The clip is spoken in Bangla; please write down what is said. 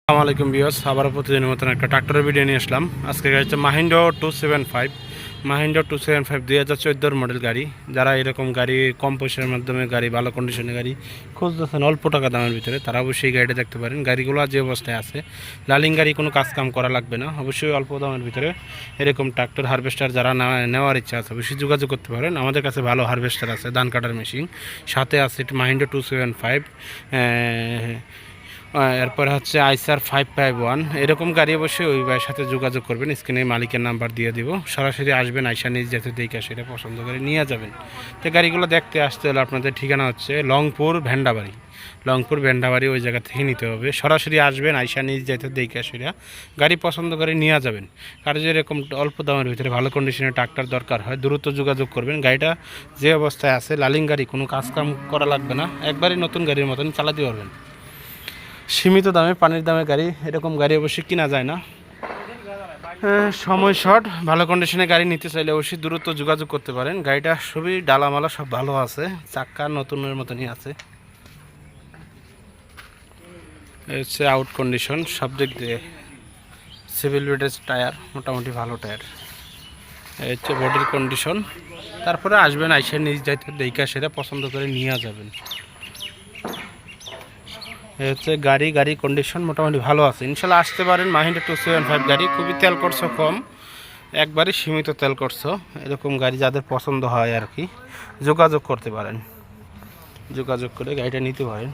আসসালামু আলাইকুম ভিউয়ার্স, আবার প্রতিদিনের মতন একটা ট্রাক্টরের ভিডিও নিয়ে আসলাম। আজকে গাড়ি হচ্ছে মাহিন্দ্রা 275 2014 মডেল গাড়ি। যারা এরকম গাড়ি কম পয়সার মাধ্যমে গাড়ি, ভালো কন্ডিশনের গাড়ি খুঁজতেছেন অল্প টাকা দামের ভিতরে, তারা অবশ্যই গাড়িটা দেখতে পারেন। গাড়িগুলো যে অবস্থায় আছে, লালিং গাড়ি, কোনো কাজ কাম করা লাগবে না। অবশ্যই অল্প দামের ভিতরে এরকম ট্রাক্টর হারভেস্টার যারা নেওয়ার ইচ্ছা আছে অবশ্যই যোগাযোগ করতে পারেন। আমাদের কাছে ভালো হারভেস্টার আছে, ধান কাটার মেশিন, সাথে আছে মাহিন্দ্রা 275, এরপর হচ্ছে আইসার 551। এরকম গাড়ি অবশ্যই ওই ভাইয়ের সাথে যোগাযোগ করবেন। স্ক্রিনে মালিকের নাম্বার দিয়ে দিব, সরাসরি আসবেন, আইসা নিজ যাতে দেখে সেটা পছন্দ করে নিয়ে যাবেন। তো গাড়িগুলো দেখতে আসতে হলে আপনাদের ঠিকানা হচ্ছে লংপুর ভেন্ডাবাড়ি। লংপুর ভেন্ডাবাড়ি ওই জায়গা থেকে নিতে হবে। সরাসরি আসবেন, আইসা নিজ যাতে দেখে সেটা গাড়ি পছন্দ করে নিয়ে যাবেন। কারো যে এরকম অল্প দামের ভিতরে ভালো কন্ডিশনের ট্রাক্টর দরকার হয়, দ্রুত যোগাযোগ করবেন। গাড়িটা যে অবস্থায় আছে, লালিং গাড়ি, কোনো কাজ কাম করা লাগবে না, একবারই নতুন গাড়ির মতন চালাতে পারবেন। সীমিত দামে পানির দামে গাড়ি, এরকম গাড়ি অবশ্যই কিনা যায় না। সময় শর্ট, ভালো কন্ডিশনে গাড়ি নিতে চাইলে অবশ্যই দ্রুত যোগাযোগ করতে পারেন। গাড়িটা সবই ডালামালা সব ভালো আছে, চাক্কা নতুনের মতনই আছে। হচ্ছে আউট কন্ডিশন সব দিক দিয়ে, সিভিল বেডেজ টায়ার মোটামুটি ভালো টায়ার। এই হচ্ছে বডির কন্ডিশন। তারপরে আসবেন, আইসে নিজ যাইতে দেখা সেটা পছন্দ করে নিয়ে যাবেন। হচ্ছে গাড়ি কন্ডিশন মোটামুটি ভালো আছে, ইনশাল্লাহ আসতে পারেন। মাহিন্দ্রা 275 গাড়ি, খুবই তেল খরচ কম, একবারই সীমিত তেল খরচ। এরকম গাড়ি যাদের পছন্দ হয় আর কি, যোগাযোগ করতে পারেন, যোগাযোগ করে গাড়িটা নিতে পারেন।